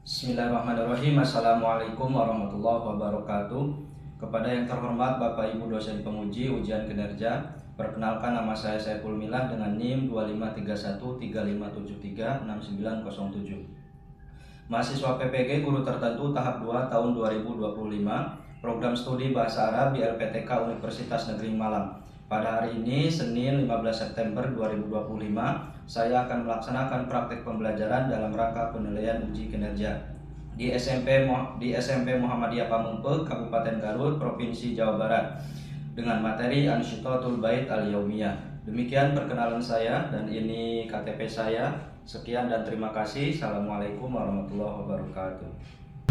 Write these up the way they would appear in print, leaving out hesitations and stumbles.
Bismillahirrahmanirrahim. Assalamualaikum warahmatullahi wabarakatuh. Kepada yang terhormat Bapak Ibu dosen penguji ujian kinerja, perkenalkan nama saya Saiful Milah dengan NIM 253135736907. Mahasiswa PPG Guru Tertentu tahap 2 tahun 2025, program studi Bahasa Arab di LPTK Universitas Negeri Malang. Pada hari ini, Senin 15 September 2025, saya akan melaksanakan praktek pembelajaran dalam rangka penilaian uji kinerja di SMP Muhammadiyah Pamengpeuk, Kabupaten Garut, Provinsi Jawa Barat, dengan materi Ansyitatul Bait Al-Yaumiyah. Demikian perkenalan saya dan ini KTP saya. Sekian dan terima kasih. Assalamualaikum warahmatullahi wabarakatuh.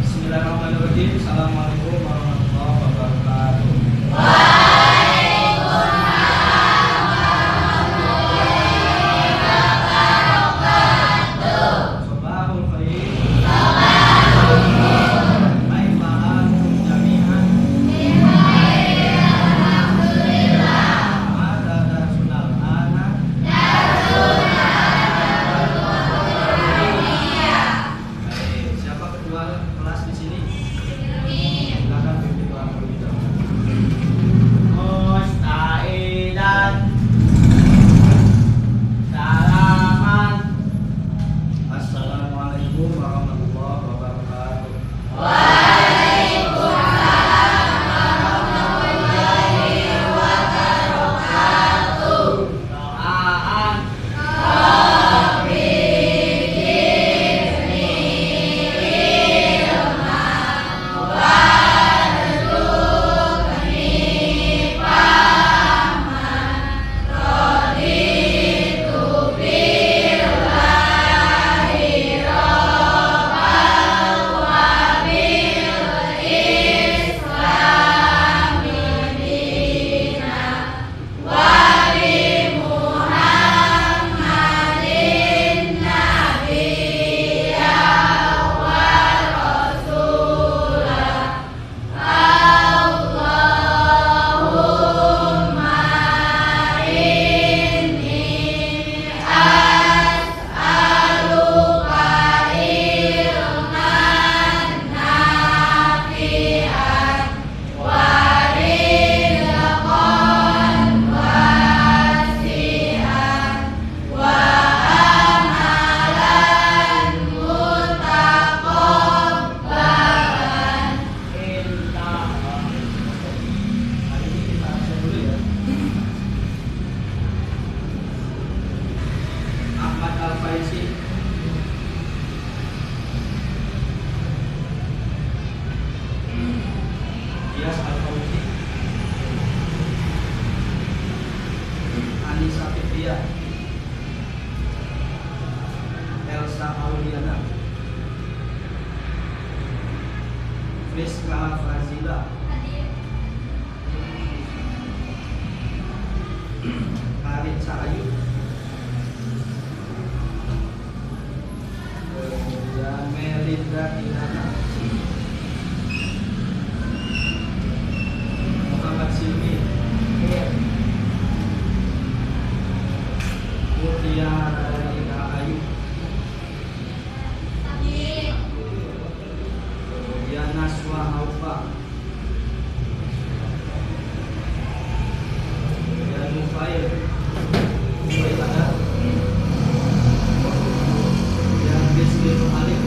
Bismillahirrahmanirrahim. Assalamualaikum warahmatullahi wabarakatuh. Elsa Auliana, Friska Fazila, Karin Sahayu, kemudian Melinda Inana, Muhammad Silmi, Mutiara Ayu, kemudian Naswa Aufa, kemudian Mufail ada, kemudian Bismil Alif,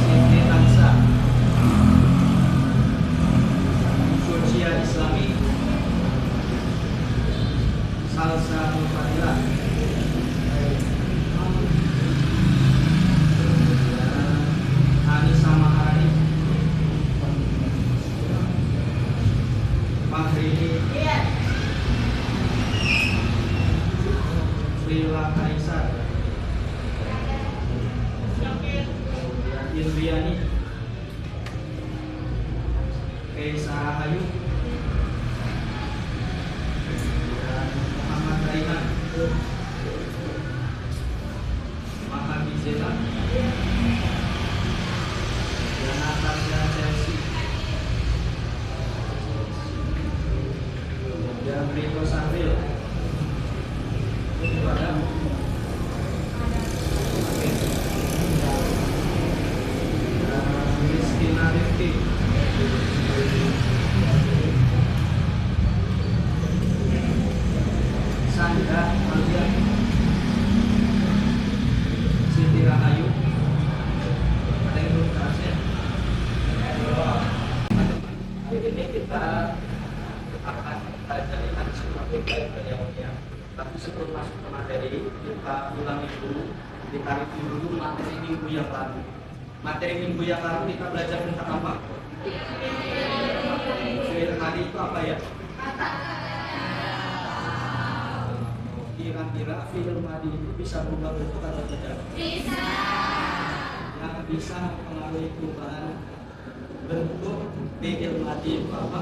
Siti Tansa, Sucia Islami, Salsa Mufadila, Anissa Maharani, Fahrini, Frila Kaisar, kemudian Indriani, Kaisa Ayu, dan Muhammad Raihan, Mahabizela, dan Natasha Chelsea, dan Rito Sahril, Itu ada. Oke. Rizkina Rifki. Sandra Malia. Siti Rahayu. Ada yang belum terasa? Hari ini kita akan pelajari sebagai baik-baiknya. Tapi sebelum masuk ke materi, kita ulangi dulu, kita review dulu materi minggu yang lalu. Materi minggu yang lalu kita belajar tentang apa? Fi'il madi itu apa ya? Kira-kira fi'il madi itu bisa berubah bentuk atau tidak? Bisa. Yang bisa mempengaruhi perubahan bentuk fi'il madi itu apa?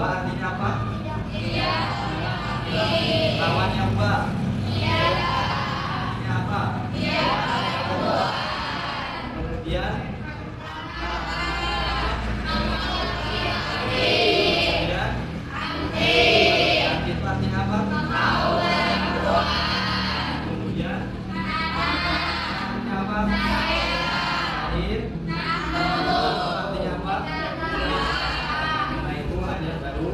Artinya apa? Iya. Lawannya apa? Iya. Artinya apa? Iya. Kemudian itu artinya apa? Kemudian artinya apa? Hadir. Artinya apa? Nah itu hanya baru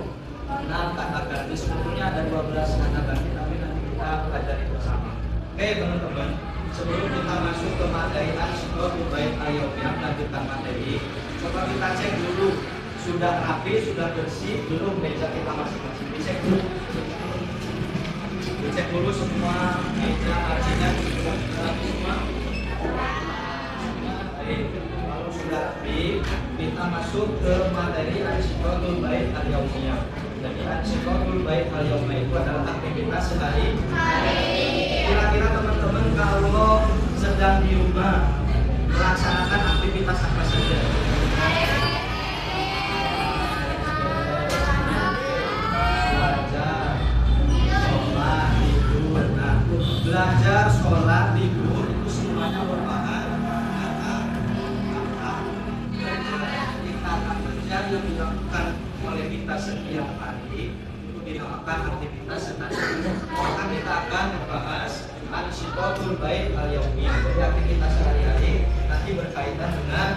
6 kata ganti. Sebetulnya ada 12 kata ganti, tapi nanti kita pelajari bersama. Oke teman-teman, sebelum kita masuk ke materi Al-Shiqaqul Bait Al-Yawmiyah, melanjutkan materi, coba kita cek dulu sudah rapi, sudah bersih belum meja kita masing-masing. Dicek dulu. Dicek dulu semua meja artinya sudah rapi semua. Baik, kalau sudah rapi, kita masuk ke materi Al-Shiqaqul Bait Al-Yawmiyah. Jadi Al-Shiqaqul Bait Al-Yawmiyah itu adalah aktivitas sehari-hari. Kira-kira teman-teman kalau sedang di rumah melaksanakan aktivitas apa saja? Belajar, sekolah, tidur itu semuanya merupakan kata kerja yang dilakukan oleh kita setiap hari. Itu dinamakan aktivitas sehari-hari. Maka kita akan membahas Al-Shiqaqul Bait Al-Yawmiyah. Jadi aktivitas sehari-hari nanti berkaitan dengan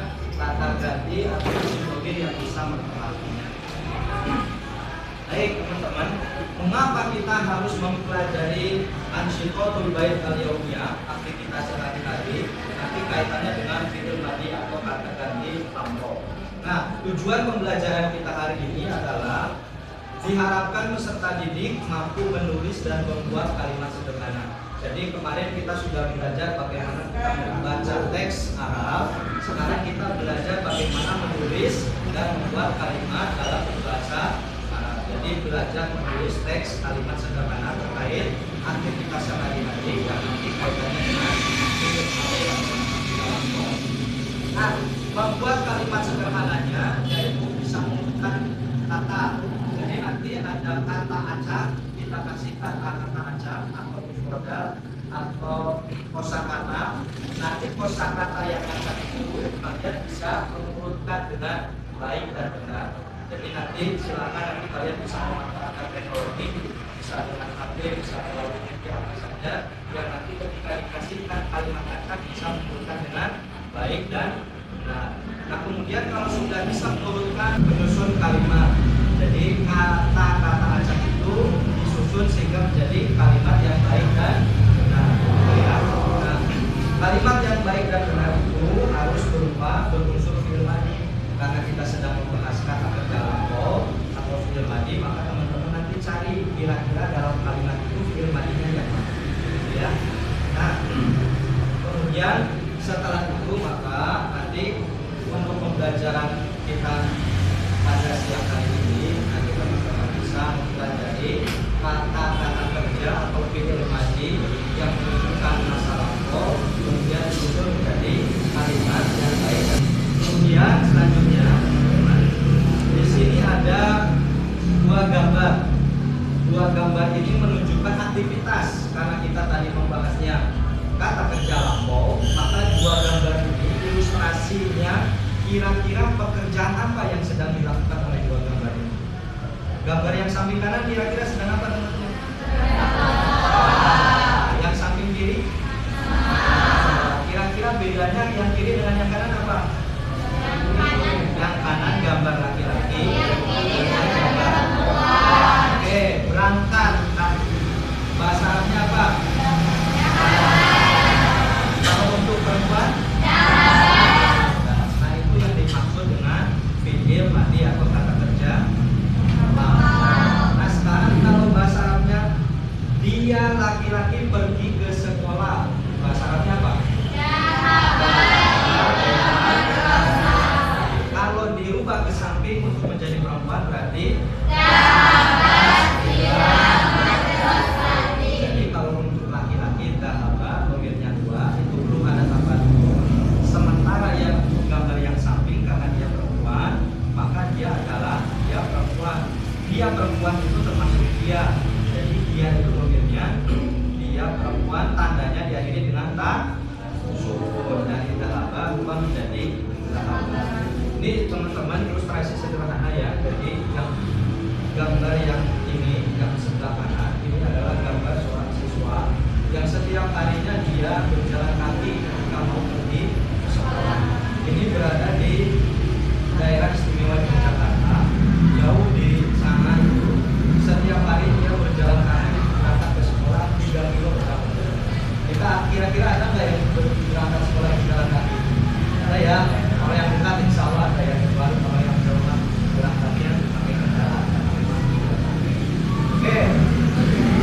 kata ganti atau isim yang bisa mempengaruhinya. Baik teman-teman, mengapa kita harus mempelajari Al-Shiqaqul Bait Al-Yawmiyah, aktivitas sehari-hari? Nanti kaitannya dengan fi'il madi atau kata ganti amro. Nah, tujuan pembelajaran kita hari ini adalah diharapkan peserta didik mampu menulis dan membuat kalimat sederhana. Jadi kemarin kita sudah belajar bagaimana kita membaca teks Arab. Sekarang kita belajar bagaimana menulis dan membuat kalimat dalam bahasa. Jadi belajar menulis teks kalimat sederhana terkait aktivitas sehari-hari yang nanti kaitannya dengan nah, membuat kalimat sederhananya yaitu bisa menggunakan kata. Jadi nanti ada kata acak, kita kasih kata acak atau mufradat atau kosakata. Nanti kosakata yang acak itu kalian bisa mengurutkan dengan baik dan benar. Jadi nanti silakan nanti kalian bisa memanfaatkan teknologi, bisa dengan HP, bisa melalui media apa saja, yang nanti ketika dikasihkan kalimat acak bisa mengurutkan dengan baik dan benar. Nah kemudian kalau sudah bisa mengurutkan menyusun kalimat, jadi kata-kata acak itu disusun sehingga menjadi kalimat yang baik dan benar. Nah, kalimat yang baik dan benar itu harus berupa berunsur fi'il madi. Karena kita sedang membahas kata kerja lampau atau fi'il madi, maka teman-teman nanti cari kira-kira dalam kalimat itu fi'il madinya yang mana, ya. Nah, kemudian setelah itu maka nanti untuk pembelajaran kita pada siang hari ini nanti teman-teman bisa mempelajari kata-kata kerja atau fi'il madi yang menunjukkan masa lampau, kemudian disusun menjadi kalimat yang baik. Kemudian selanjutnya di sini ada dua gambar. Dua gambar ini menunjukkan aktivitas karena kita tadi membahasnya kata kerja lampau. kira-kira pekerjaan apa yang sedang dilakukan oleh dua gambar ini? Gambar yang samping kanan kira-kira sedang apa teman-teman? Yang samping kiri? Kira-kira bedanya yang kiri dengan yang kanan apa? Yang kanan gambar laki-laki, yang gambar perempuan. Oke, berangkat. Bahasa Arabnya apa? Kalau untuk perempuan? Nah, itu yang dimaksud dengan fi'il madi atau kata kerja. Nah, sekarang kalau bahasa Arabnya, dia laki-laki pergi ke sekolah. Bahasa Arabnya apa? Kalau dirubah ke samping untuk menjadi perempuan berarti jadi kalau untuk laki-laki dahaba domirnya 2 itu belum ada tambahan huruf. Sementara yang gambar yang samping karena dia perempuan maka dia adalah dia perempuan. Dia perempuan itu termasuk dia. Jadi dia itu domirnya dia perempuan, tandanya diakhiri dengan ta sukun. Dari dahaba berubah menjadi dahaba. Ini teman-teman ilustrasi sederhana ya. Jadi yang gambar yang ini yang sebelah kanan ini adalah gambar seorang siswa yang setiap harinya dia berjalan kaki ketika mau pergi ke sekolah. Ini berada di daerah istimewa Yogyakarta, jauh di sana itu. Setiap hari dia berjalan kaki berangkat ke sekolah 3 kilo berapa? Kita kira-kira ada nggak yang berangkat sekolah berjalan kaki? Ada ya. Kalau yang dekat insya Allah ada yang baru, kalau yang jauh berangkatnya pakai kendaraan. Oke,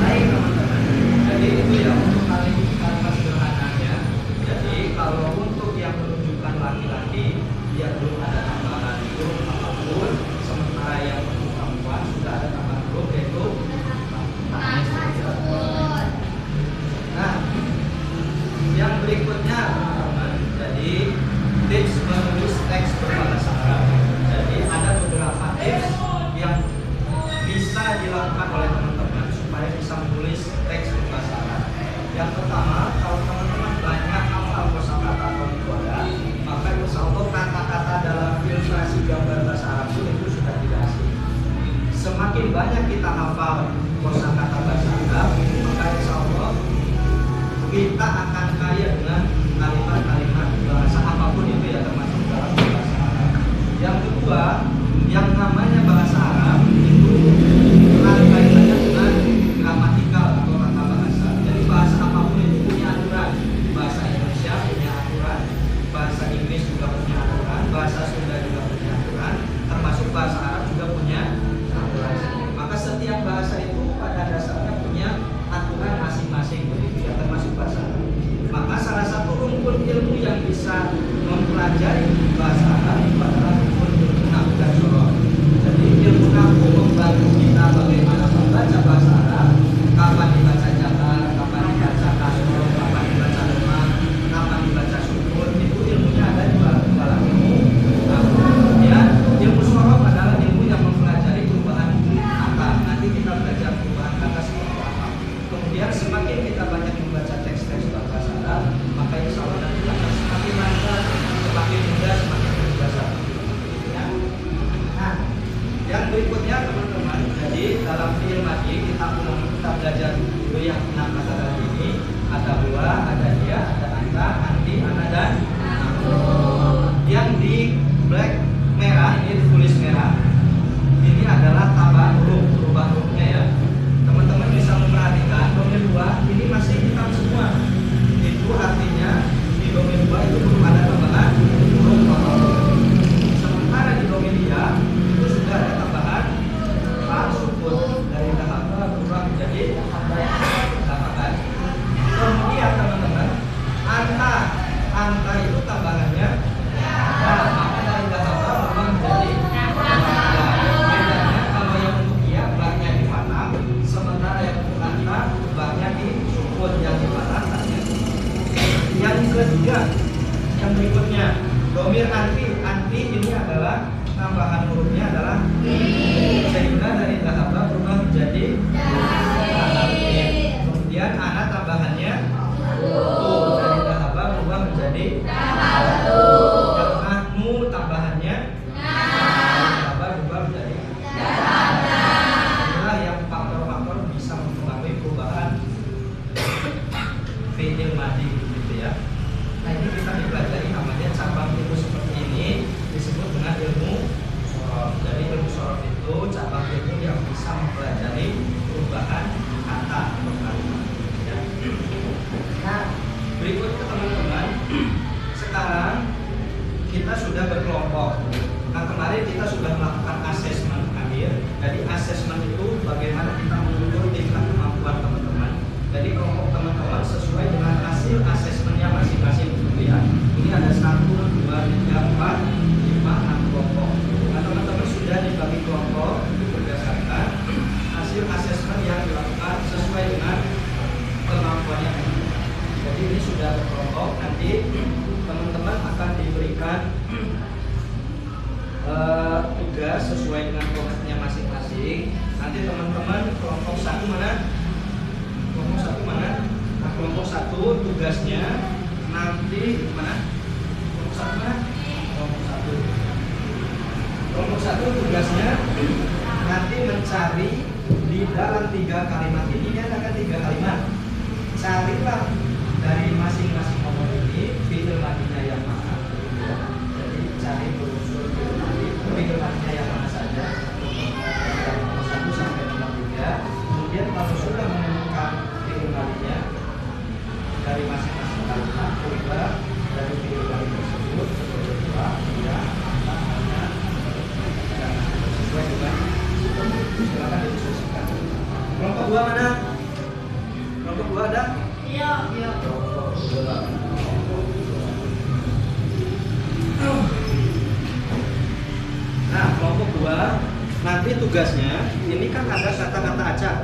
baik teman-teman. Jadi itu ya untuk kalimat sederhananya. Jadi kalau untuk yang menunjukkan laki-laki dia belum ada tambahan huruf apapun, sementara yang untuk perempuan sudah ada tambahan huruf yaitu nah, yang berikutnya teman-teman. Jadi tips menulis teks berbahasa Arab. Jadi ada beberapa tips yang bisa dilakukan oleh teman-teman supaya bisa menulis teks berbahasa Arab. Yang pertama, kalau teman-teman banyak hafal kosakata atau mubtada, maka insya Allah kata-kata dalam ilustrasi gambar bahasa Arab itu sudah tidak asing. Semakin banyak kita hafal kosakata bahasa Arab, maka insya Allah kita akan kaya dengan kalimat-kalimat bahasa apapun itu ya, termasuk dalam bahasa Arab. Yang kedua, yang namanya bahasa Arab itu erat kaitannya dengan gramatikal atau tata bahasa. Jadi bahasa apapun itu punya aturan. Bahasa Indonesia punya aturan, bahasa Inggris juga punya aturan, bahasa Sunda juga punya aturan, termasuk bahasa Arab juga punya aturan. Maka setiap bahasa itu pada dasarnya punya aturan masing-masing, begitu ya, termasuk bahasa Arab. Maka salah satu rumpun ilmu yang bisa mempelajari bahasa Arab itu adalah rumpun ilmu nahwu dan sorof. Jadi ilmu nahwu membantu kita bagaimana membaca bahasa Arab, kapan dibaca jabar, kapan dibaca kasroh, kapan dibaca lemah, kapan dibaca sukun. Itu ilmunya ada di dalam ilmu nahwu. Kemudian ilmu sorof adalah ilmu yang mempelajari perubahan kata. Nanti kita belajar perubahan kata seperti apa. Kemudian semakin kita banyak membaca teks-teks bahasa Arab, maka insya Allah nanti akan semakin lancar, semakin mudah, semakin terbiasa. Ya. Nah, yang berikutnya teman-teman, jadi dalam fi'il madhi kita belajar dulu yang 6 kata tadi ini. Ada huwa, ada dia, ada anta, anti, ana, dan aku. Yang di black merah ini ditulis merah. Ini adalah tambahan huruf, berubah hurufnya ya. Teman-teman bisa memperhatikan domain 2 ini masih hitam semua. Itu artinya di domain 2 itu belum ada tambahan huruf apapun. Sementara di domain dia itu sudah ada tambahan fa sukun. Dari dahaba berubah menjadi dahabakan. Kemudian teman-teman, anta itu tambahannya maka dari dahaba berubah menjadi bedanya kalau yang untuk dia baknya di fathah, sementara yang untuk anta baknya di sukun, yang di fathah. Yang ketiga, yang berikutnya domir anti ini adalah tambahan hurufnya adalah sehingga dari dahaba berubah menjadi dahabin. Kemudian ana tambahannya dari dahaba berubah menjadi dahatu. Dan ahmu tambahan fi'il madhi gitu ya. Nah ini kita dipelajari namanya cabang ilmu seperti ini disebut dengan ilmu sorof. Jadi ilmu sorof itu cabang ilmu yang bisa mempelajari perubahan kata atau kalimat ya. Nah berikutnya teman-teman, sekarang kita sudah berkelompok. Nah kemarin kita sudah melakukan asesmen akhir. Jadi asesmen itu bagaimana kita mengukur tingkat kemampuan teman-teman. Jadi kelompok teman-teman sesuai dengan hasil asesmennya masing-masing gitu ya. Ini ada 1, 2, 3, 4, 5, 6 kelompok. Nah teman-teman sudah dibagi kelompok berdasarkan hasil asesmen yang dilakukan sesuai dengan kemampuannya. Jadi ini sudah berkelompok. Nanti teman-teman akan diberikan tugas sesuai dengan kelompoknya masing-masing. Nanti teman-teman kelompok 1 mana? Kelompok 1 mana? Nah, kelompok 1 tugasnya nanti mana? Kelompok 1 mana? Kelompok 1. Kelompok 1 tugasnya nanti mencari di dalam 3 kalimat ini ada 3 kalimat. Carilah dari masing-masing nomor ini fi'il madhinya yang mana. Jadi cari berunsur fi'il madhinya yang mana saja dari nomor 1 sampai nomor 3. Kemudian kalau sudah menemukan fi'il madhinya dari masing-masing kalimat, ubah dari fi'il madhi tersebut kedua ya namanya dan sesuai dengan silakan didiskusikan. Kelompok 2 mana? Kelompok 2 ada? Iya. Kelompok 2. Nah, kelompok 2 nanti tugasnya ini kan ada kata-kata acak,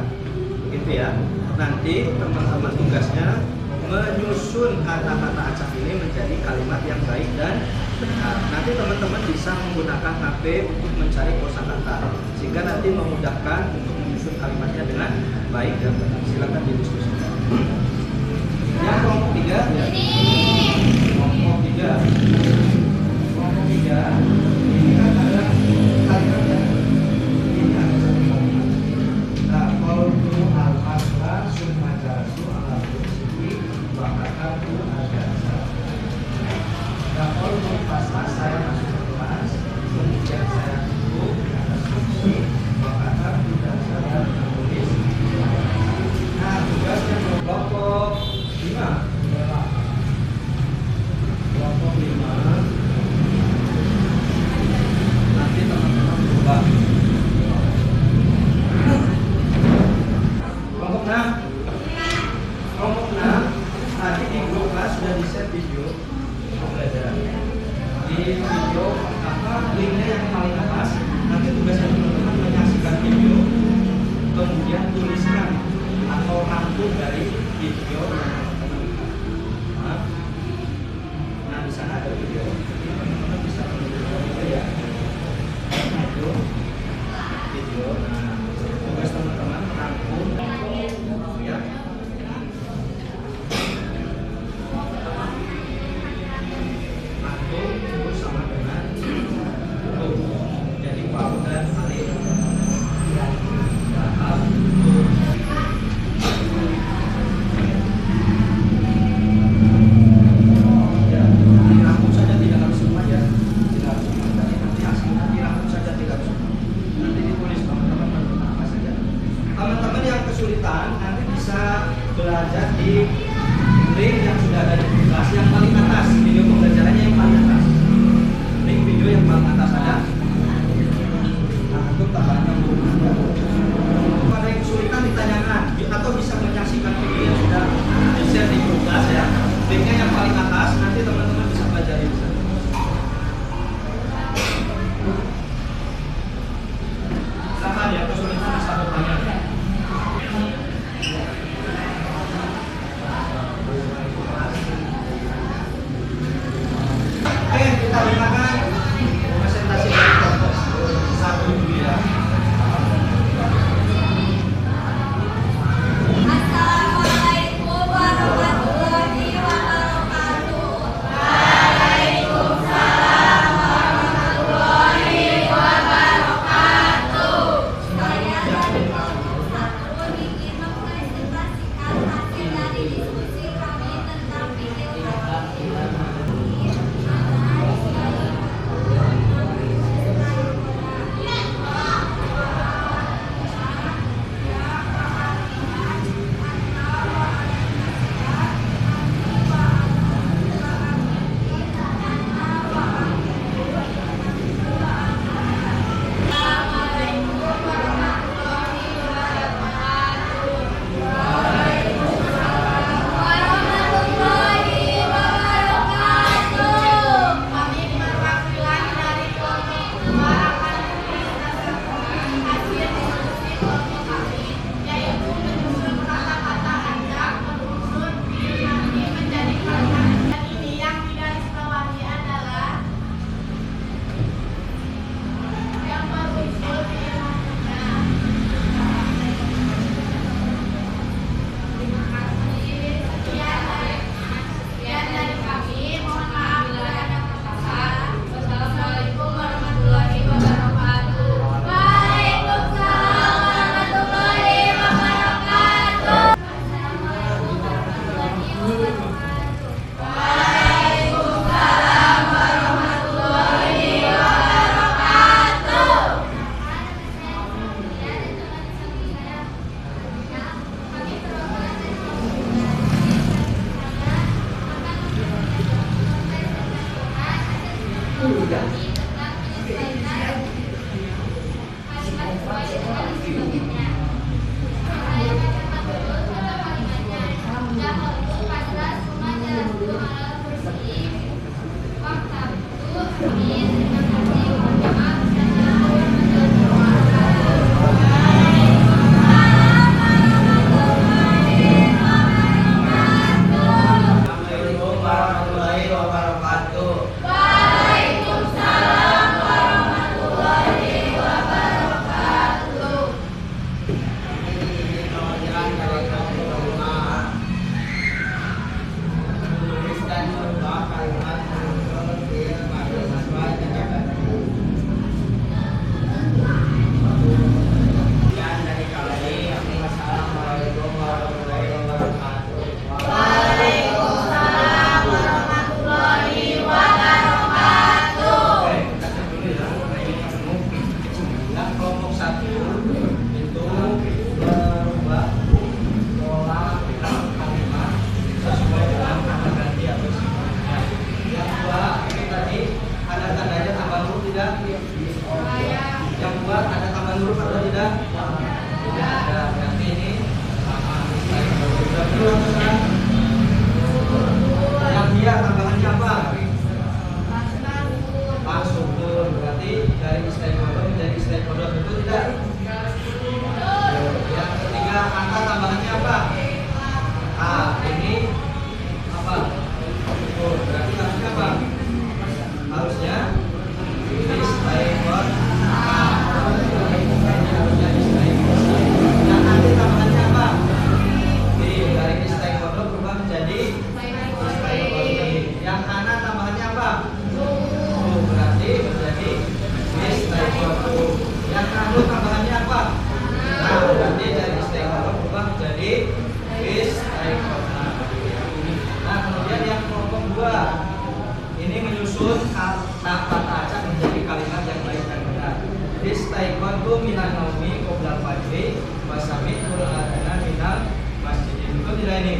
gitu ya. Nanti teman-teman tugasnya menyusun kata-kata acak ini menjadi kalimat yang baik dan benar. Nanti teman-teman bisa menggunakan HP untuk mencari kosakata sehingga nanti memudahkan untuk menyusun kalimatnya dengan baik dan benar. Silakan didiskusikan. Yang kelompok 3 kelompok 3 ini kan ada kalimat yang ini ada satu kalimat. Nah, kalau dulu al-asla summa jarasu ala kursi wakataku al-jasa. Nah, kalau dulu paslah saya masuk ke kelas, kemudian saya duduk di atas kursi wakataku al-jasa dan menulis. Nah, tugasnya kelompok 5. Kelompok 5 nanti teman-teman berubah. Kelompok 6 nanti di grup kelas sudah di share video pembelajaran. Di video linknya yang paling atas. Nanti tugasnya teman-teman menyaksikan video, kemudian tuliskan atau rangkum dari video yang teman-teman lihat. Nah di sana ada video, jadi teman-teman bisa menonton video ya. Nah itu video. Nah tugas teman-teman rangkum ya. Rangkum itu sama dengan tutup. Jadi waw dan alif. Tahap dirangkum saja, tidak harus semua ya, tidak harus semua. Nanti hasilnya dirangkum saja, tidak harus semua. Nanti ditulis teman-teman apa saja. Teman-teman yang kesulitan nanti bisa belajar di link yang sudah ada di kelas yang paling atas, video pembelajarannya yang paling atas. Link video yang paling atas ada. Nah itu tambahnya kalau ada yang kesulitan ditanyakan atau bisa menyaksikan video yang sudah di-share di grup kelas ya. Linknya yang paling atas, nanti teman-teman bisa pelajari di sana. Silakan ya, kesulitan bisa bertanya. Oke, kita gunakan presentasi dari kelompok 1 dulu ya. Assalamualaikum. dengan kata ganti atau simbolnya. Yang dua, ini tadi ada tandanya tambah huruf tidak? Yang dua ada tambah huruf atau tidak? Tidak ada. Berarti ini sama. Yang dia tambahannya apa? Sukun. Berarti dari istilah menjadi istilah kodok itu tidak. Yang ketiga, kata tambahannya apa? Ini apa? Sukun. Berarti harusnya apa? Harusnya istilah kodok. Ini harusnya istilah kodok. Yang nanti tambahannya apa? Dari istilah kodok berubah menjadi istilah kodok. Yang anak tambahannya apa? Berarti menjadi istilah kodok. Yang nahwu tambahannya apa? Berarti dari istilah kodok berubah menjadi istilah kodok. Nah, kemudian yang kelompok dua ini menyusun kata acak menjadi kalimat yang baik dan benar. Istaiqontu minan naumi qoblal fajri wa sami'tul adana minal masjid. Itu tidak ini.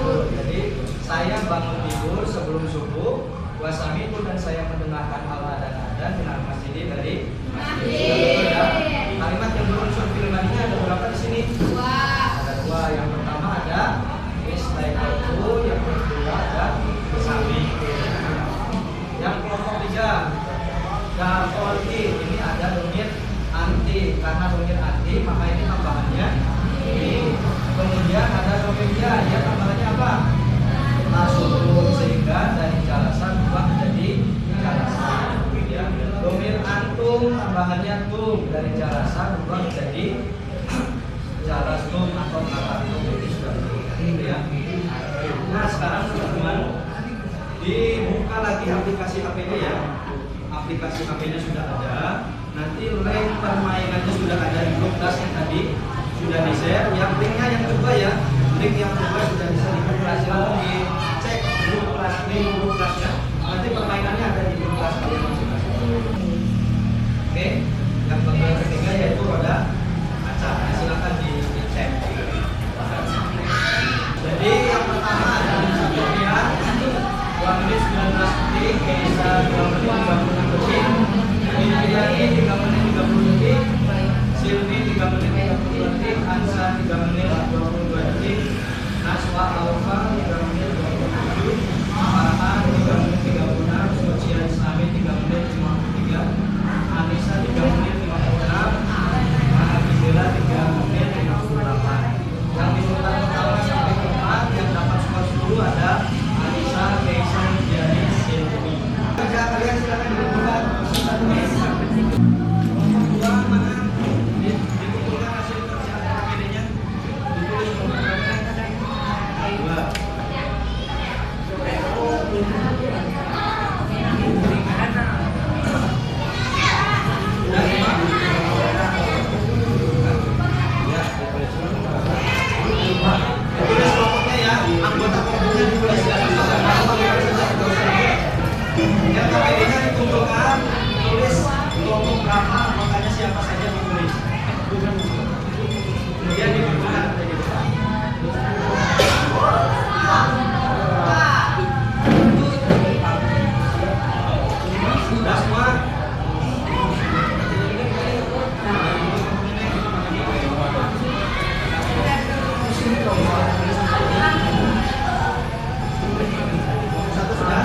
Jadi saya bangun tidur sebelum subuh, wa sami'tu dan saya mendengarkan al-adhan minal masjid dari masjid. Kalimat yang berunsur fi'il madhi ada berapa di sini? Ada dua. Yang pertama ada istaiqontu, yang kedua ada sami'tu. Yang kelompok tiga, dafoli, ini ada domir anti. Karena domir anti maka ini tambahannya ini. Kemudian ada domir ya, tambahannya apa? Sukun, sehingga dari jalasan berubah menjadi jalasan. Ya. Domir antum tambahannya tum, dari jalasan berubah menjadi jalastum atau katatum. Ini sudah ya. Nah, sekarang teman-teman dibuka lagi aplikasi HP-nya ya. Aplikasi HP-nya sudah ada. Nanti link permainannya sudah ada di grup kelas yang tadi sudah di-share. Yang linknya yang kedua ya. Link yang kedua sudah bisa di-share. Silahkan dicek grup kelas, link grup kelasnya. Nanti permainannya ada di grup kelas kalian masing-masing. Oke. Yang ketiga yaitu roda kaca. Silahkan dicek. Jadi yang pertama ada ya. 2 menit 19 detik, Keisa 2 menit 36 detik, Indriani 3 menit 30 detik, Silvi 3 menit 30 detik, Ansa 3 menit 22 detik, Naswa Alfa 3 menit 27, Farhan 3 menit 36, Sucia Islami 3 menit 53, Anissa 3 menit 56, Mahafizela 3 menit 58. Yang diputar pertama sampai keempat yang dapat skor 10 ada Anissa, Keisa, Indriani, Silvi. Kerja kalian silakan dikumpulkan. Dua mana? Dikumpulkan hasil kerja PPD-nya. Ditulis dua. Ditulis kelompoknya ya. Anggota kelompoknya ditulis ya. Yang KPD-nya dikumpulkan, tulis kelompok berapa, makanya siapa saja ditulis. Kemudian dikumpulkan menjadi berapa. Sudah semua? Satu sudah?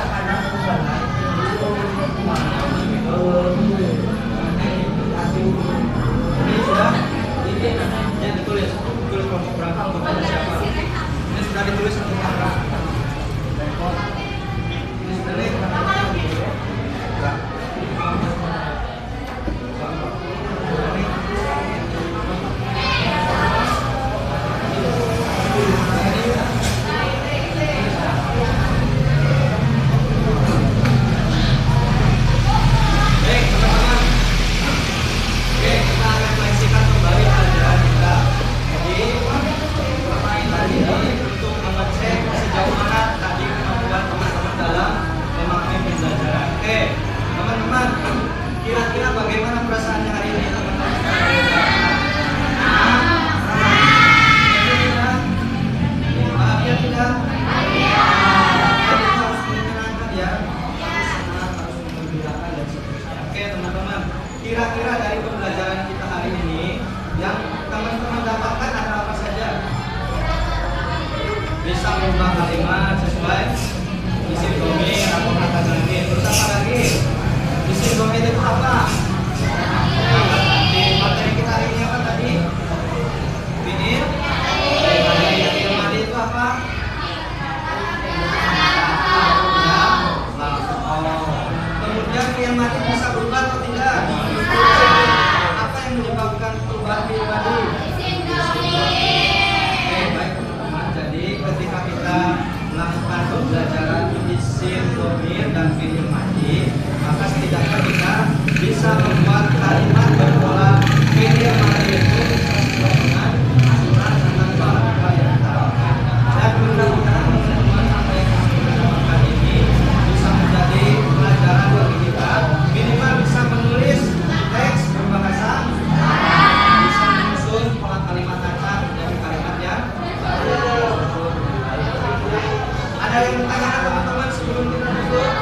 Terus apa lagi? Mesin domir itu apa? Di materi kita hari ini apa tadi? Vinil. Vinil mati itu apa? Kemudian yang mati bisa berubah atau tidak? Apa yang menyebabkan perubahan film mati? Baik teman-teman. Jadi ketika kita melakukan pembelajaran isim, domir, dan fi'il madi, maka setidaknya kita bisa membuat kalimat berpola fi'il madi itu sesuai dengan aturan tentang bahasa yang kita lakukan. Dan mudah-mudahan teman-teman apa yang kami dapatkan ini bisa menjadi pelajaran bagi kita, minimal bisa menulis teks berbahasa, bisa menyusun pola kalimat kata menjadi kalimat yang ada yang bertanya teman-teman sebelum kita tutup?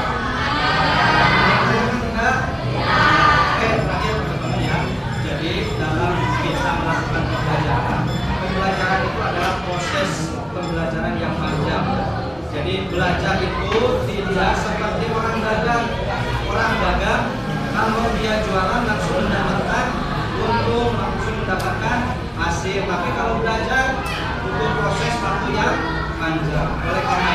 Tidak? Oke, terakhir teman-teman ya. Jadi dalam kita melakukan pembelajaran itu adalah proses pembelajaran yang panjang. Jadi belajar itu tidak seperti orang dagang. Orang dagang kalau dia jualan langsung mendapatkan untung, langsung mendapatkan hasil. Tapi kalau belajar butuh proses waktu yang panjang. Oleh karena